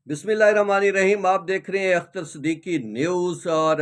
बिस्मिल्लाहिर्रहमानिर्रहीम। आप देख रहे हैं अख्तर सिद्दीकी न्यूज़ और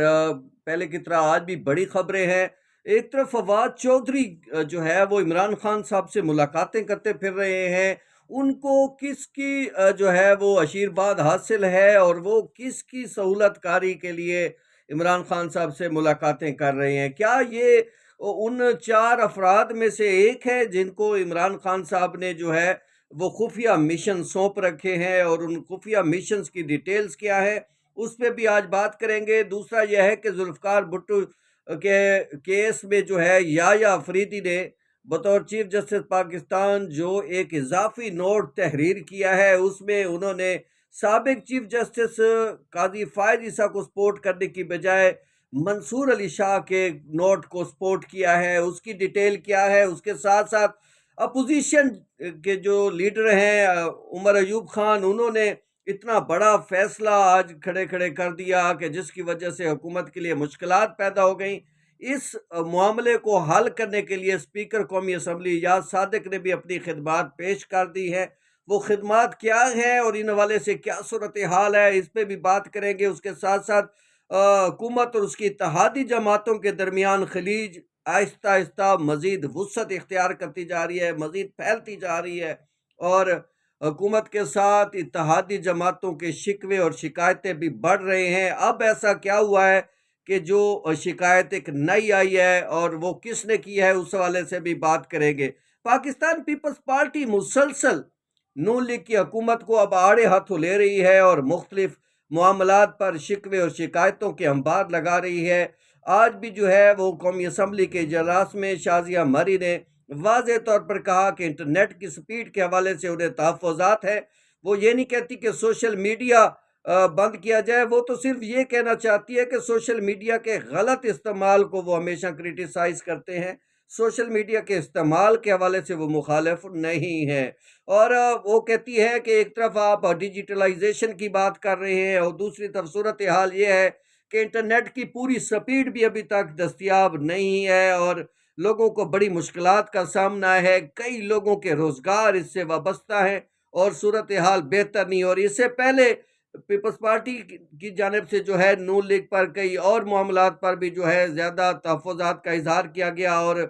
पहले की तरह आज भी बड़ी खबरें हैं। एक तरफ फवाद चौधरी जो है वो इमरान खान साहब से मुलाकातें करते फिर रहे हैं। उनको किसकी जो है वो आशीर्वाद हासिल है और वो किसकी सहूलतकारी के लिए इमरान खान साहब से मुलाकातें कर रहे हैं? क्या ये उन 4 अफराद में से एक है जिनको इमरान खान साहब ने जो है वो खुफिया मिशन सौंप रखे हैं और उन खुफिया मिशंस की डिटेल्स क्या है उस पे भी आज बात करेंगे। दूसरा यह है कि जुल्फकार भुट्टो के केस में जो है याया अफरीदी ने बतौर चीफ जस्टिस पाकिस्तान जो एक इजाफी नोट तहरीर किया है उसमें उन्होंने साबिक चीफ जस्टिस काजी फायद ईसा को सपोर्ट करने की बजाय मंसूर अली शाह के नोट को सपोर्ट किया है। उसकी डिटेल क्या है, उसके साथ साथ अपोजिशन के जो लीडर हैं उमर अयूब खान, उन्होंने इतना बड़ा फैसला आज खड़े खड़े कर दिया कि जिसकी वजह से हुकूमत के लिए मुश्किलात पैदा हो गई। इस मामले को हल करने के लिए स्पीकर कौमी असम्बली याद सादिक ने भी अपनी खिदमात पेश कर दी है। वो खिदमात क्या है और इन हवाले से क्या सूरत हाल है, इस पे भी बात करेंगे। उसके साथ साथ हुकूमत और उसकी इत्तेहादी जमातों के दरमियान खलीज आहिस्ता आहिस्ता मजीद वुसअत इख्तियार करती जा रही है, मजीद फैलती जा रही है और हुकूमत के साथ इत्तेहादी जमातों के शिकवे और शिकायतें भी बढ़ रहे हैं। अब ऐसा क्या हुआ है कि जो शिकायत एक नई आई है और वो किसने की है, उस हवाले से भी बात करेंगे। पाकिस्तान पीपल्स पार्टी मुसलसल नून लीग की हुकूमत को अब आड़े हाथों ले रही है और मुख्तलिफ मामलात पर शिकवे और शिकायतों के अंबार लगा रही है। आज भी जो है वो कौमी असम्बली के इजलास में शाजिया मरी ने वाज़ेह तौर पर कहा कि इंटरनेट की स्पीड के हवाले से उन्हें तहफ़्फ़ुज़ात है। वो ये नहीं कहती कि सोशल मीडिया बंद किया जाए, वो तो सिर्फ ये कहना चाहती है कि सोशल मीडिया के गलत इस्तेमाल को वो हमेशा क्रिटिसाइज करते हैं। सोशल मीडिया के इस्तेमाल के हवाले से वो मुखालिफ नहीं है। और वो कहती है कि एक तरफ आप डिजिटलाइजेशन की बात कर रहे हैं और दूसरी तरफ सूरत हाल ये है कि इंटरनेट की पूरी स्पीड भी अभी तक दस्तयाब नहीं है और लोगों को बड़ी मुश्किलात का सामना है। कई लोगों के रोजगार इससे वाबस्ता है और सूरत हाल बेहतर नहीं। और इससे पहले पीपल्स पार्टी की जानिब से जो है नून लीग पर कई और मामलात पर भी जो है ज्यादा तहफ़्फ़ुज़ात का इजहार किया गया और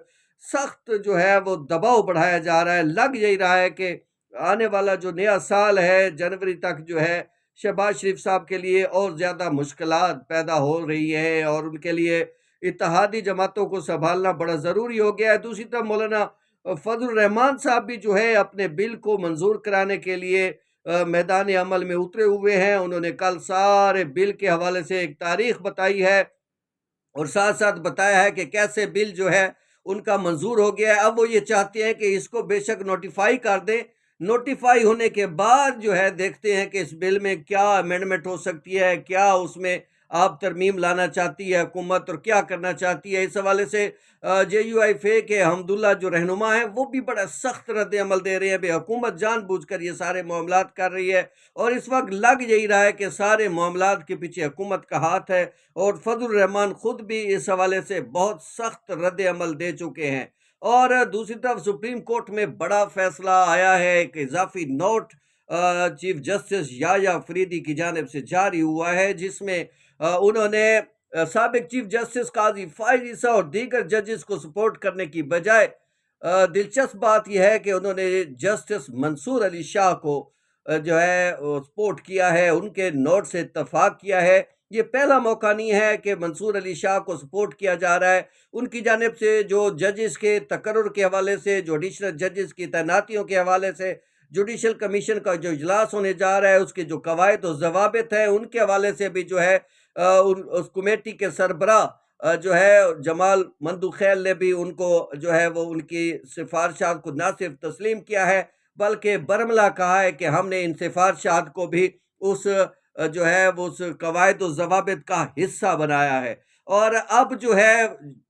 सख्त जो है वो दबाव बढ़ाया जा रहा है। लग यही रहा है कि आने वाला जो नया साल है जनवरी तक जो है शहबाज शरीफ साहब के लिए और ज़्यादा मुश्किलात पैदा हो रही है और उनके लिए इत्तेहादी जमातों को संभालना बड़ा ज़रूरी हो गया है। दूसरी तरफ मौलाना फजल रहमान साहब भी जो है अपने बिल को मंजूर कराने के लिए मैदान अमल में उतरे हुए हैं। उन्होंने कल सारे बिल के हवाले से एक तारीख बताई है और साथ साथ बताया है कि कैसे बिल जो है उनका मंजूर हो गया है। अब वो ये चाहते हैं कि इसको बेशक नोटिफाई कर दें। नोटिफाई होने के बाद जो है देखते हैं कि इस बिल में क्या अमेंडमेंट हो सकती है, क्या उसमें आप तरमीम लाना चाहती है हुकूमत और क्या करना चाहती है। इस हवाले से JUIFA के हमदुल्ला जो रहनुमा है वो भी बड़ा सख्त रद्द अमल दे रहे हैं। भाई हुकूमत जानबूझकर ये सारे मामलात कर रही है और इस वक्त लग यही रहा है कि सारे मामलात के पीछे हुकूमत का हाथ है और फजल रहमान खुद भी इस हवाले से बहुत सख्त रद्द अमल दे चुके हैं। और दूसरी तरफ सुप्रीम कोर्ट में बड़ा फैसला आया है। एक इजाफी नोट चीफ जस्टिस याया अफरीदी की जानिब से जारी हुआ है जिसमें उन्होंने साबिक चीफ जस्टिस काजी फायद ईसा और दीगर जजेस को सपोर्ट करने की बजाय दिलचस्प बात यह है कि उन्होंने जस्टिस मंसूर अली शाह को जो है सपोर्ट किया है, उनके नोट से इत्तफाक किया है। ये पहला मौका नहीं है कि मंसूर अली शाह को सपोर्ट किया जा रहा है। उनकी जानिब से जो जजेस के तकर्रुर के हवाले से, जो एडिशनल जजेस की तैनातियों के हवाले से, जुडिशल कमीशन का जो इजलास होने जा रहा है उसके जो कवायद और जवाबित हैं उनके हवाले से भी जो है उस कमेटी के सरबराह जो है जमाल मंदुखैल ने भी उनको जो है वो उनकी सिफारिशात को ना सिर्फ तस्लीम किया है बल्कि बरमला कहा है कि हमने इन सिफारिशात को भी उस जो है वो उस कवायद और जवाबित का हिस्सा बनाया है। और अब जो है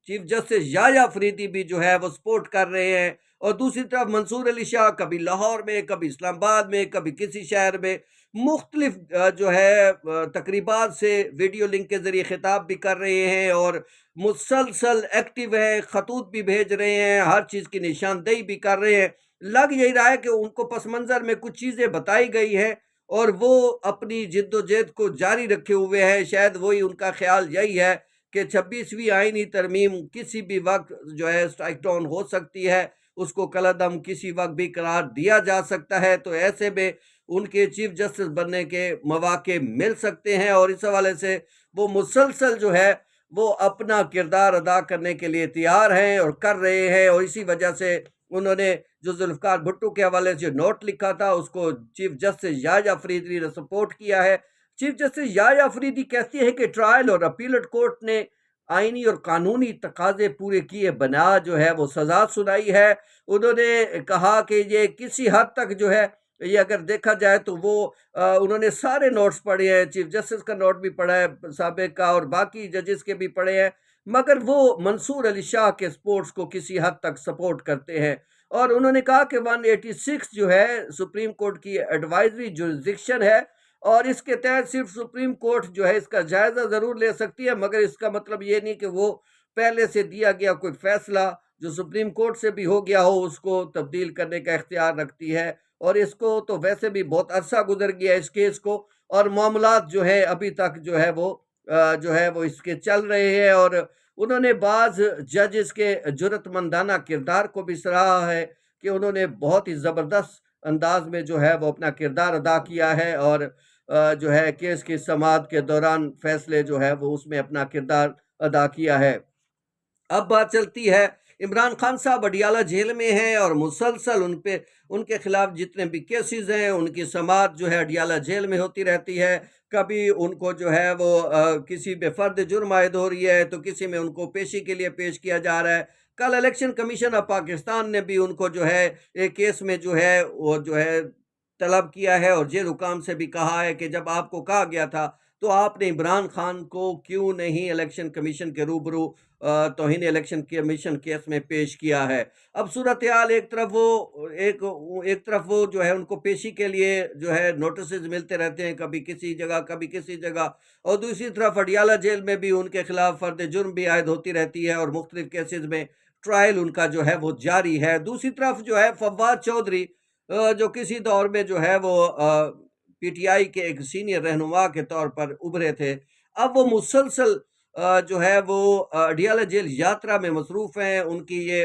चीफ जस्टिस याया अफरीदी भी जो है वो सपोर्ट कर रहे हैं और दूसरी तरफ मंसूर अली शाह कभी लाहौर में, कभी इस्लामाबाद में, कभी किसी शहर में मुख्तलिफ जो है तकरीबात से वीडियो लिंक के जरिए खिताब भी कर रहे हैं और मुसलसल एक्टिव है, खतूत भी भेज रहे हैं, हर चीज़ की निशानदेही भी कर रहे हैं। लग यही रहा है कि उनको पस मंज़र में कुछ चीज़ें बताई गई हैं और वो अपनी जिद्दोजहद को जारी रखे हुए हैं। शायद वही उनका ख्याल यही है कि 26वीं आईनी तरमीम किसी भी वक्त जो है स्ट्राइक डाउन हो सकती है, उसको कलअदम किसी वक्त भी करार दिया जा सकता है। तो ऐसे में उनके चीफ जस्टिस बनने के मौके मिल सकते हैं और इस हवाले से वो मुसलसल जो है वो अपना किरदार अदा करने के लिए तैयार हैं और कर रहे हैं। और इसी वजह से उन्होंने जो जुल्फ़िकार भुट्टो के हवाले से नोट लिखा था उसको चीफ जस्टिस याह्या अफरीदी ने सपोर्ट किया है। चीफ जस्टिस याह्या अफरीदी कहती है कि ट्रायल और अपीलेट कोर्ट ने आईनी और कानूनी तकाजे पूरे किए बना जो है वो सजा सुनाई है। उन्होंने कहा कि ये किसी हद तक जो है ये अगर देखा जाए तो वो उन्होंने सारे नोट्स पढ़े हैं, चीफ जस्टिस का नोट भी पढ़ा है साबिक का और बाकी जजेस के भी पढ़े हैं, मगर वो मंसूर अली शाह के स्पोर्ट्स को किसी हद तक सपोर्ट करते हैं। और उन्होंने कहा कि 186 जो है सुप्रीम कोर्ट की एडवाइजरी जुरिस्डिक्शन है और इसके तहत सिर्फ सुप्रीम कोर्ट जो है इसका जायजा जरूर ले सकती है, मगर इसका मतलब ये नहीं कि वो पहले से दिया गया कोई फैसला जो सुप्रीम कोर्ट से भी हो गया हो उसको तब्दील करने का इख्तियार रखती है। और इसको तो वैसे भी बहुत अरसा गुजर गया इस केस को और मामलात जो है अभी तक जो है वो जो है वो इसके चल रहे हैं। और उन्होंने बाज जजेस के जुर्रतमंदाना किरदार को भी सराहा है कि उन्होंने बहुत ही ज़बरदस्त अंदाज में जो है वो अपना किरदार अदा किया है और जो है केस की समाअत के दौरान फैसले जो है वो उसमें अपना किरदार अदा किया है। अब बात चलती है इमरान खान साहब अडियाला जेल में हैं और मुसलसल उनके खिलाफ जितने भी केसेस हैं उनकी समाअत जो है अडियाला जेल में होती रहती है। कभी उनको जो है वो किसी पे फर्द जुर्म आयद हो रही है तो किसी में उनको पेशी के लिए पेश किया जा रहा है। कल इलेक्शन कमीशन ऑफ पाकिस्तान ने भी उनको जो है एक केस में जो है वो जो है तलब किया है और जेल हुकाम से भी कहा है कि जब आपको कहा गया था तो आपने इमरान खान को क्यों नहीं इलेक्शन कमीशन के रूबरू तौहीन इलेक्शन कमीशन केस में पेश किया है। अब सूरत हाल एक तरफ वो जो है उनको पेशी के लिए जो है नोटिस मिलते रहते हैं, कभी किसी जगह कभी किसी जगह, और दूसरी तरफ अडियाला जेल में भी उनके खिलाफ फर्द जुर्म भी आयद होती रहती है और मुख्तलिफ केसेस में ट्रायल उनका जो है वो जारी है। दूसरी तरफ जो है फवाद चौधरी जो किसी दौर में जो है वो पीटीआई के एक सीनियर रहनुमा के तौर पर उभरे थे, अब वो मुसलसल जो है वो अडियाला जेल यात्रा में मसरूफ़ हैं। उनकी ये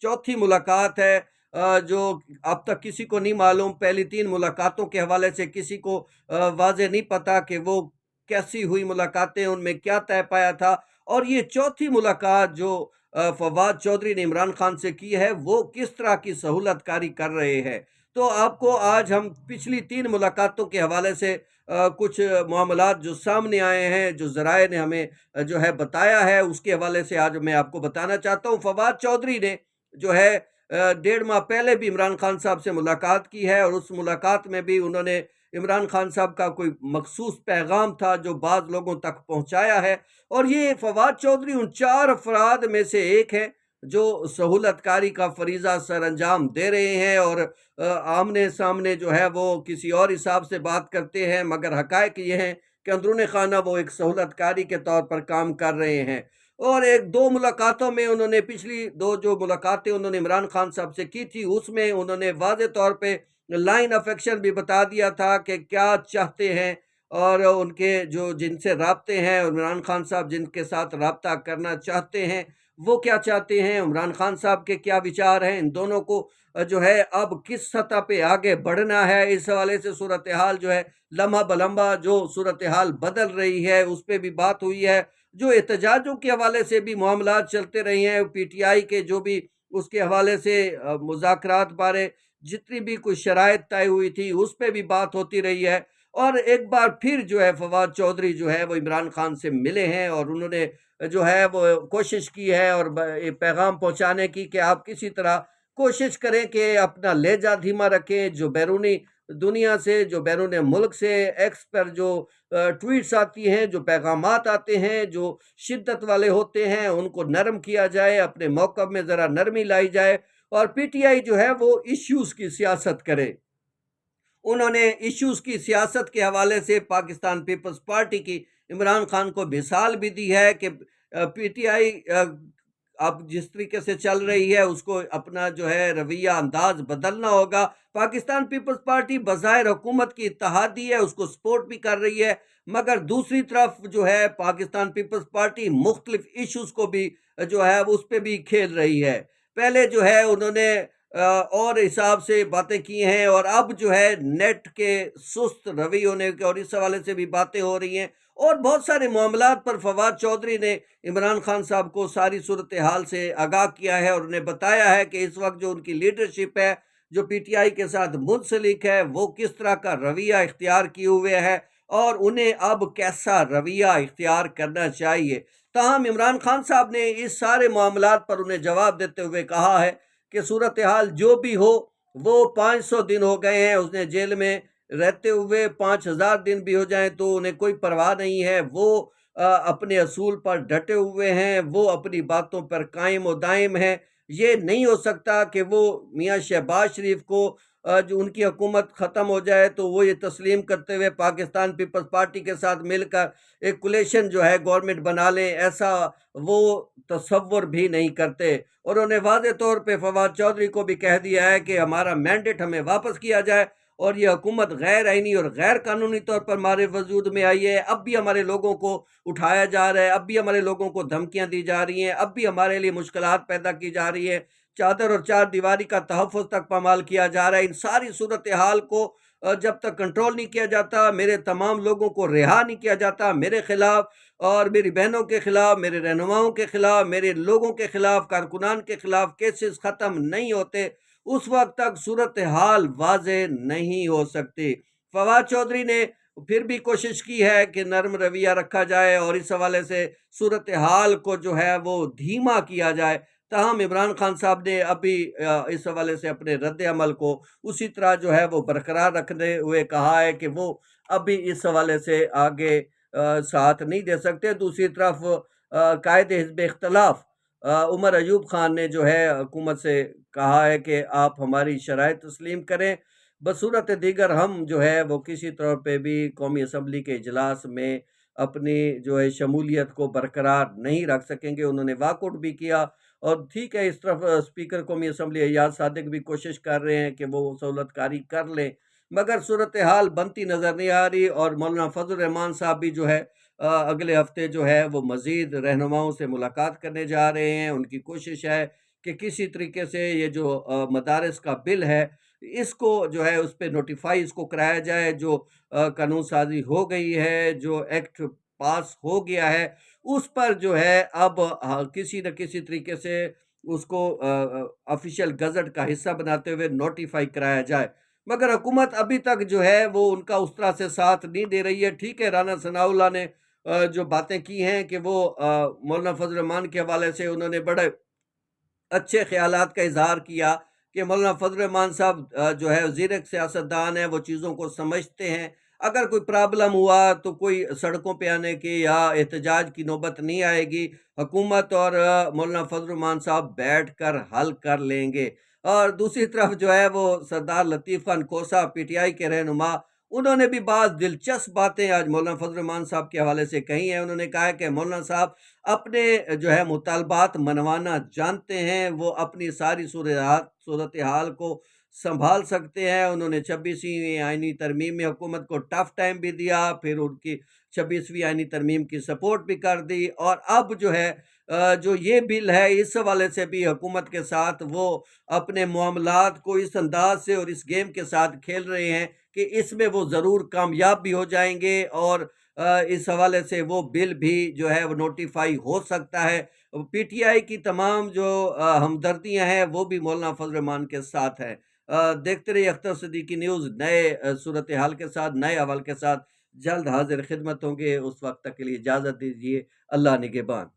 चौथी मुलाकात है जो अब तक किसी को नहीं मालूम। पहली 3 मुलाकातों के हवाले से किसी को वाज़ेह नहीं पता कि वो कैसी हुई मुलाकातें, उनमें क्या तय पाया था। और ये चौथी मुलाकात जो फवाद चौधरी ने इमरान खान से की है, वो किस तरह की सहूलतकारी कर रहे हैं। तो आपको आज हम पिछली 3 मुलाकातों के हवाले से कुछ मामलात जो सामने आए हैं, जो ज़राए ने हमें जो है बताया है, उसके हवाले से आज मैं आपको बताना चाहता हूँ। फवाद चौधरी ने जो है 1.5 माह पहले भी इमरान खान साहब से मुलाकात की है और उस मुलाकात में भी उन्होंने इमरान खान साहब का कोई मखसूस पैगाम था जो बाज़ लोगों तक पहुँचाया है। और ये फवाद चौधरी उन 4 अफराद में से एक हैं जो सहूलतकारी का फरीज़ा सर अंजाम दे रहे हैं और आमने सामने जो है वो किसी और हिसाब से बात करते हैं, मगर हकायक ये हैं कि अंदरूनी खाना वो एक सहूलतकारी के तौर पर काम कर रहे हैं। और 1-2 मुलाकातों में उन्होंने पिछली 2 जो मुलाकातें उन्होंने इमरान खान साहब से की थी उसमें उन्होंने वाज़े तौर पे लाइन ऑफ एक्शन भी बता दिया था कि क्या चाहते हैं और उनके जो जिनसे राब्ते हैं, इमरान खान साहब जिनके साथ राब्ता करना चाहते हैं वो क्या चाहते हैं, इमरान खान साहब के क्या विचार हैं। इन दोनों को जो है अब किस सतह पे आगे बढ़ना है, इस हवाले से सूरत हाल जो है लम्हा बलम्हा जो सूरत हाल बदल रही है उस पर भी बात हुई है। जो एहतजाजों के हवाले से भी मामलात चलते रहे हैं, पीटीआई के जो भी उसके हवाले से मुज़ाकरात बारे जितनी भी कुछ शराइत तय हुई थी उस पे भी बात होती रही है। और एक बार फिर जो है फवाद चौधरी जो है वो इमरान खान से मिले हैं और उन्होंने जो है वो कोशिश की है और ये पैगाम पहुंचाने की कि आप किसी तरह कोशिश करें कि अपना लहजा धीमा रखें। जो बैरूनी दुनिया से, जो बैरून मुल्क से एक्स पर जो ट्वीट्स आती हैं, जो पैगामात आते हैं जो शिद्दत वाले होते हैं, उनको नरम किया जाए, अपने मौक़िफ़ में ज़रा नरमी लाई जाए और पीटीआई जो है वो इश्यूज़ की सियासत करे। उन्होंने इश्यूज़ की सियासत के हवाले से पाकिस्तान पीपल्स पार्टी की इमरान खान को मिसाल भी दी है कि पीटीआई अब जिस तरीके से चल रही है उसको अपना जो है रवैया अंदाज बदलना होगा। पाकिस्तान पीपल्स पार्टी बज़ाहिर हुकूमत की इत्तेहादी है, उसको सपोर्ट भी कर रही है, मगर दूसरी तरफ जो है पाकिस्तान पीपल्स पार्टी मुख्तलिफ इश्यूज को भी जो है उस पे भी खेल रही है। पहले जो है उन्होंने और हिसाब से बातें की हैं और अब जो है नेट के सुस्त रवि होने के और इस हवाले से भी बातें हो रही हैं और बहुत सारे मामलात पर फवाद चौधरी ने इमरान खान साहब को सारी सूरत हाल से आगाह किया है और उन्हें बताया है कि इस वक्त जो उनकी लीडरशिप है, जो पीटीआई के साथ मुंसलिक है, वो किस तरह का रवैया इख्तियार किए हुए है और उन्हें अब कैसा रवैया इख्तियार करना चाहिए। ताहम इमरान खान साहब ने इस सारे मामलात पर उन्हें जवाब देते हुए कहा है कि सूरत हाल जो भी हो, वो 500 दिन हो गए हैं उसने जेल में रहते हुए, 5000 दिन भी हो जाएं तो उन्हें कोई परवाह नहीं है। वो अपने असूल पर डटे हुए हैं, वो अपनी बातों पर कायम और दायम हैं। ये नहीं हो सकता कि वो मियाँ शहबाज शरीफ को जो उनकी हुकूमत ख़त्म हो जाए तो वो ये तस्लीम करते हुए पाकिस्तान पीपल्स पार्टी के साथ मिलकर एक कोलिशन जो है गवर्नमेंट बना लें, ऐसा वो तसव्वुर भी नहीं करते। और उन्होंने वाज़े तौर पे फवाद चौधरी को भी कह दिया है कि हमारा मैंडेट हमें वापस किया जाए और ये हुकूमत गैर आइनी और गैर कानूनी तौर पर हमारे वजूद में आई है। अब भी हमारे लोगों को उठाया जा रहा है, अब भी हमारे लोगों को धमकियां दी जा रही हैं, अब भी हमारे लिए मुश्किलात पैदा की जा रही है, चादर और चार दीवारी का तहफ़्फ़ुज़ तक पामाल किया जा रहा है। इन सारी सूरत हाल को जब तक कंट्रोल नहीं किया जाता, मेरे तमाम लोगों को रिहा नहीं किया जाता, मेरे खिलाफ और मेरी बहनों के खिलाफ, मेरे रहनुमाओं के खिलाफ, मेरे लोगों के खिलाफ, कारकुनान के खिलाफ केसेस ख़त्म नहीं होते, उस वक्त तक सूरत हाल वाज़े नहीं हो सकती। फवाद चौधरी ने फिर भी कोशिश की है कि नरम रवैया रखा जाए और इस हवाले से सूरत हाल को जो है वो धीमा किया जाए। ताहम इमरान खान साहब ने अभी इस हवाले से अपने रद्द अमल को उसी तरह जो है वो बरकरार रखते हुए कहा है कि वो अभी इस हवाले से आगे साथ नहीं दे सकते। दूसरी तरफ कायद हिज़्ब इख्तिलाफ उमर अयूब खान ने जो है हुकूमत से कहा है कि आप हमारी शराइत तस्लीम करें, बसूरत दीगर हम जो है वो किसी तौर पे भी कौमी असम्बली के इजलास में अपनी जो है शमूलियत को बरकरार नहीं रख सकेंगे। उन्होंने वॉकआउट भी किया और ठीक है, इस तरफ स्पीकर कौमी असम्बली एयाज सादिक भी कोशिश कर रहे हैं कि वो सहूलतकारी कर लें, मगर सूरत हाल बनती नज़र नहीं आ रही। और मौलाना फजल रहमान साहब भी जो है अगले हफ्ते जो है वो मज़ीद रहनुमाओं से मुलाकात करने जा रहे हैं। उनकी कोशिश है कि किसी तरीके से ये जो मदारिस का बिल है, इसको जो है उस पे नोटिफ़ाई इसको कराया जाए। जो कानून साज़ी हो गई है, जो एक्ट पास हो गया है, उस पर जो है अब किसी न किसी तरीके से उसको ऑफ़िशियल गज़ट का हिस्सा बनाते हुए नोटिफ़ाई कराया जाए। मगर हुकूमत अभी तक जो है वो उनका उस तरह से साथ नहीं दे रही है। ठीक है, राना सनाउल्लाह ने जो बातें की हैं कि वो मौलाना फजल रहमान के हवाले से उन्होंने बड़े अच्छे ख़यालात का इज़हार किया कि मौलाना फजल रहमान साहब जो है वज़ीर एक सियासतदान है, वो चीज़ों को समझते हैं। अगर कोई प्रॉब्लम हुआ तो कोई सड़कों पे आने की या एहतजाज की नौबत नहीं आएगी। हुकूमत और मौलाना फजल रहमान साहब बैठकर हल कर लेंगे। और दूसरी तरफ जो है वो सरदार लतीफ़ खान कोसा पीटीआई के रहनुमा, उन्होंने भी बाज़ दिलचस्प बातें आज मौलाना फजल रहमान साहब के हवाले से कही हैं। उन्होंने कहा है कि मौलाना साहब अपने जो है मुतालबात मनवाना जानते हैं, वो अपनी सारी सूरत हाल को संभाल सकते हैं। उन्होंने 26वीं आईनी तरमीम में हुकूमत को टफ टाइम भी दिया, फिर उनकी 26वीं आईनी तरमीम की सपोर्ट भी कर दी और अब जो है जो ये बिल है इस हवाले से भी हुकूमत के साथ वो अपने मामलात को इस अंदाज से और इस गेम के साथ खेल रहे हैं कि इसमें वो ज़रूर कामयाब भी हो जाएंगे और इस हवाले से वो बिल भी जो है वो नोटिफाई हो सकता है। पीटीआई की तमाम जो हमदर्दियां हैं वो भी मौलाना फजल रहमान के साथ है। देखते रहिए अख्तर सिद्दीकी न्यूज़ नए सूरत हाल के साथ, नए अहवाल के साथ जल्द हाजिर खिदमत होंगे। उस वक्त तक के लिए इजाज़त दीजिए। अल्लाह निगहबान।